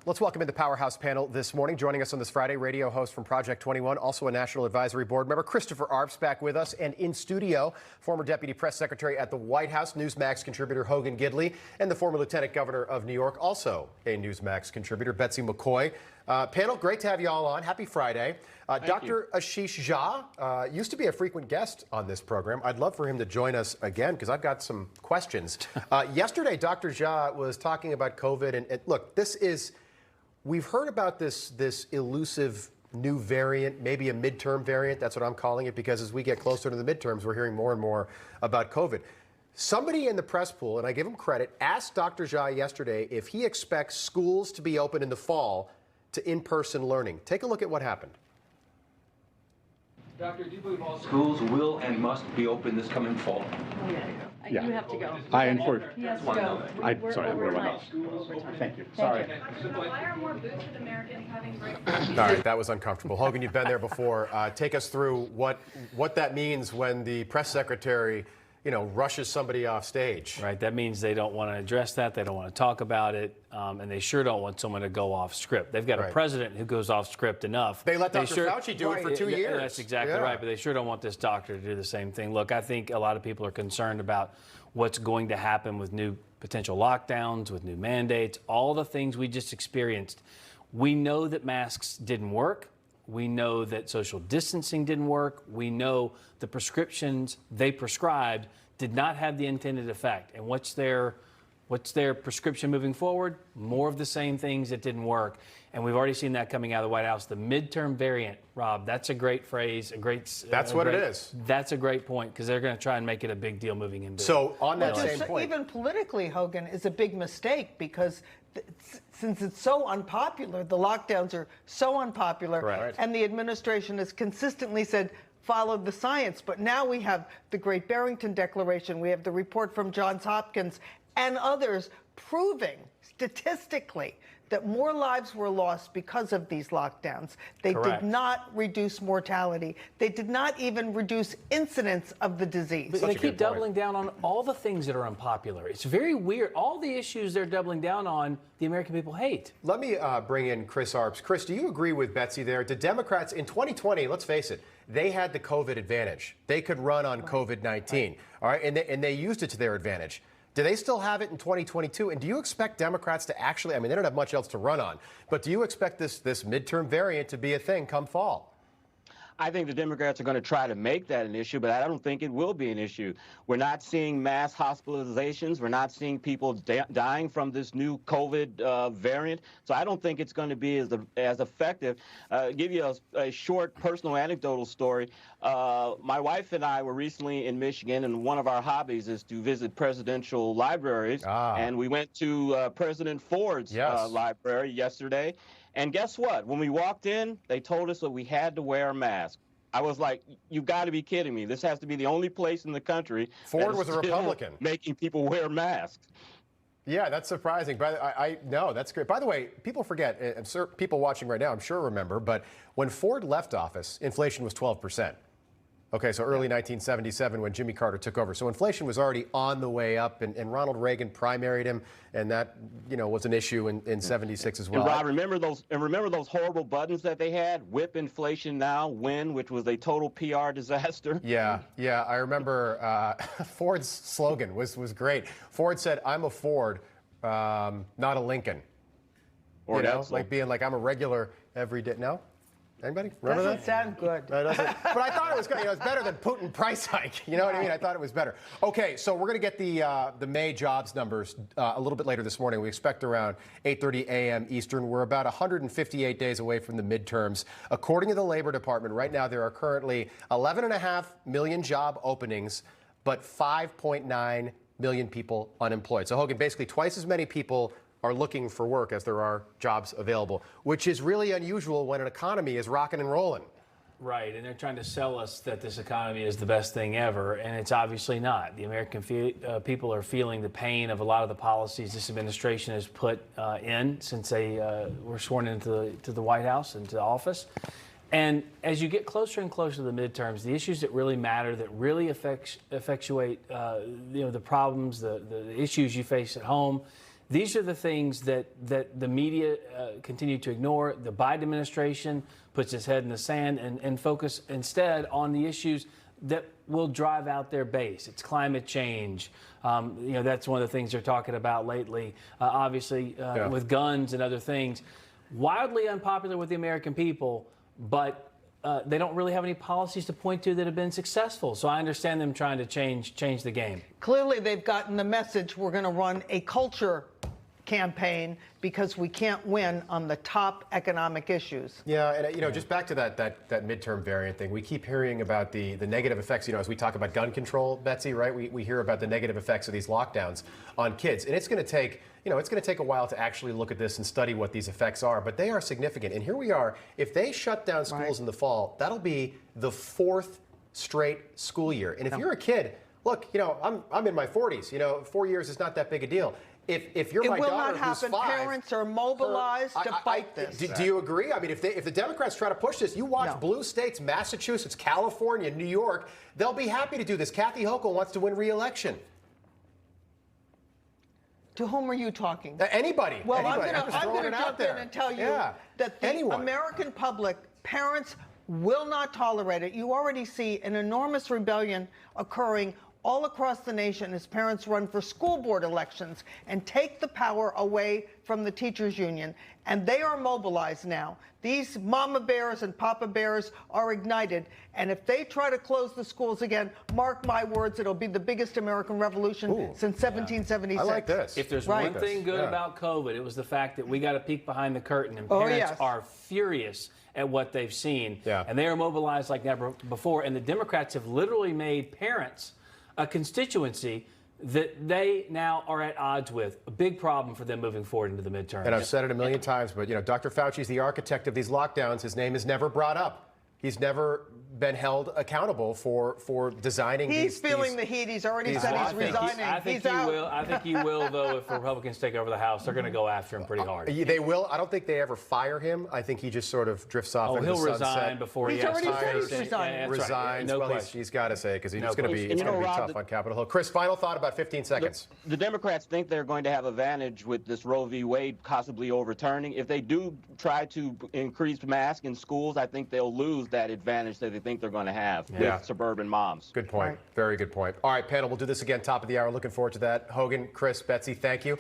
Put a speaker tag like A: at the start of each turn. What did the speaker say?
A: Let's welcome in the Powerhouse panel this morning. Joining us on this Friday, radio host from Project 21, also a National Advisory Board member, Christopher Arps, back with us. And in studio, former Deputy Press Secretary at the White House, Newsmax contributor Hogan Gidley, and the former Lieutenant Governor of New York, also a Newsmax contributor, Betsy McCoy. Panel, great to have you all on. Happy Friday. Dr. Ashish Jha used to be a frequent guest on this program. I'd love for him to join us again because I've got some questions. Yesterday, Dr. Jha was talking about COVID. And look, we've heard about this elusive new variant, maybe a midterm variant. That's what I'm calling it, because as we get closer to the midterms, we're hearing more and more about COVID. Somebody in the press pool, and I give him credit, asked Dr. Jha yesterday if he expects schools to be open in the fall to in-person learning. Take a look at what happened.
B: Doctor, do you believe all schools will and must be open this coming fall?
C: Yeah. You have to go.
D: I enforce.
C: He has to go.
D: Sorry,
C: we're
D: overtime. Thank you. Sorry.
E: Why are more boosted Americans having breakthroughs?
A: All right, that was uncomfortable. Hogan, you've been there before. Take us through what that means when the press secretary, rushes somebody off stage.
F: Right, that means they don't want to address that, they don't want to talk about it, and they sure don't want someone to go off script. They've got a president who goes off script enough.
A: They let Dr. Fauci do it for 2 years.
F: That's exactly right, but they sure don't want this doctor to do the same thing. Look, I think a lot of people are concerned about what's going to happen with new potential lockdowns, with new mandates, all the things we just experienced. We know that masks didn't work. We know that social distancing didn't work. We know the prescriptions they prescribed did not have the intended effect. And what's their prescription moving forward? More of the same things that didn't work. And we've already seen that coming out of the White House. The midterm variant, Rob, that's a great phrase,
A: That's what it is.
F: That's a great point, because they're going to try and make it a big deal moving into
A: So on that same point.
G: Even politically, Hogan, is a big mistake, because since it's so unpopular, the lockdowns are so unpopular,
A: Correct.
G: and the administration has consistently said, follow the science. But now we have the Great Barrington Declaration, we have the report from Johns Hopkins and others proving statistically that more lives were lost because of these lockdowns. They did not reduce mortality. They did not even reduce incidence of the disease.
F: But they keep doubling down on all the things that are unpopular. It's very weird. All the issues they're doubling down on, the American people hate.
A: Let me bring in Chris Arps. Chris, do you agree with Betsy there? Did Democrats in 2020, let's face it, they had the COVID advantage. They could run on COVID-19, all right, and they used it to their advantage. Do they still have it in 2022? And do you expect Democrats to actually, they don't have much else to run on, but do you expect this midterm variant to be a thing come fall?
D: I think the Democrats are going to try to make that an issue, but I don't think it will be an issue. We're not seeing mass hospitalizations. We're not seeing people dying from this new COVID variant. So I don't think it's going to be as effective. Give you a short personal anecdotal story. My wife and I were recently in Michigan, and one of our hobbies is to visit presidential libraries. And we went to President Ford's library yesterday. And guess what? When we walked in, they told us that we had to wear a mask. I was like, you've got to be kidding me. This has to be the only place in the country
A: Ford was a Republican
D: making people wear masks.
A: Yeah, that's surprising. But no, that's great. By the way, people forget, and people watching right now, I'm sure remember, but when Ford left office, inflation was 12%. Okay, so early 1977 when Jimmy Carter took over. So inflation was already on the way up, and Ronald Reagan primaried him, and that was an issue in 76 as well.
D: And Rob, remember those horrible buttons that they had? Whip inflation now, win, which was a total PR disaster.
A: Yeah, I remember Ford's slogan was great. Ford said, "I'm a Ford, not a Lincoln." Or like being like, I'm a regular everyday. No? Anybody remember
G: that? Doesn't sound good.
A: No, it doesn't. But I thought it was good. It's better than Putin price hike. You know what I mean? I thought it was better. Okay, so we're going to get the May jobs numbers a little bit later this morning. We expect around 8:30 a.m. Eastern. We're about 158 days away from the midterms. According to the Labor Department, right now there are currently 11.5 million job openings, but 5.9 million people unemployed. So Hogan, basically twice as many people are looking for work as there are jobs available, which is really unusual when an economy is rocking and rolling.
F: Right, and they're trying to sell us that this economy is the best thing ever, and it's obviously not. The American people are feeling the pain of a lot of the policies this administration has put in since they were sworn into the White House, into office. And as you get closer and closer to the midterms, the issues that really matter, that really effectuate the problems, the issues you face at home, These are the things that the media continue to ignore. The Biden administration puts its head in the sand and focus instead on the issues that will drive out their base. It's climate change. That's one of the things they're talking about lately. Obviously, with guns and other things. Wildly unpopular with the American people, but they don't really have any policies to point to that have been successful. So I understand them trying to change the game.
G: Clearly, they've gotten the message we're going to run a culture campaign because we can't win on the top economic issues.
A: Yeah, and just back to that midterm variant thing, we keep hearing about the negative effects, as we talk about gun control, Betsy, right? We hear about the negative effects of these lockdowns on kids. And it's going to take, a while to actually look at this and study what these effects are, but they are significant. And here we are, if they shut down schools in the fall, that'll be the 4th straight school year. And if you're a kid, look, I'm in my 40s, 4 years is not that big a deal. If you're my daughter who's 5,
G: it will not happen. Parents are mobilized to fight this.
A: Do you agree? I mean, if the Democrats try to push this, you watch blue states, Massachusetts, California, New York, they'll be happy to do this. Kathy Hochul wants to win re-election.
G: To whom are you talking?
A: Anybody.
G: Well,
A: anybody.
G: I'm going to jump in and tell you that the American public, parents will not tolerate it. You already see an enormous rebellion occurring all across the nation as parents run for school board elections and take the power away from the teachers union. And they are mobilized now. These mama bears and papa bears are ignited. And if they try to close the schools again, mark my words, it'll be the biggest American revolution since 1776.
A: I like this.
F: If there's one thing good about COVID, it was the fact that we got a peek behind the curtain, and parents are furious at what they've seen. And they are mobilized like never before. And the Democrats have literally made parents a constituency that they now are at odds with. A big problem for them moving forward into the midterms.
A: And I've said it a million times, but Dr. Fauci's the architect of these lockdowns. His name is never brought up. He's never been held accountable for designing
G: He's feeling the heat. He's already said he's resigning.
F: I think he will, though, if Republicans take over the House. They're going to go after him pretty hard.
A: They will. I don't think they ever fire him. I think he just sort of drifts off into the sunset.
F: He'll resign before he has to.
G: He's already said he's resigning.
A: Resigns.
F: No
A: well,
F: question.
A: he's got to say it because it's going to be tough on Capitol Hill. Chris, final thought, about 15 seconds.
D: The Democrats think they're going to have advantage with this Roe v. Wade possibly overturning. If they do try to increase masks in schools, I think they'll lose that advantage that they think they're going to have with suburban moms.
A: Good point. Very good point. All right, panel, we'll do this again top of the hour. Looking forward to that. Hogan, Chris, Betsy, thank you.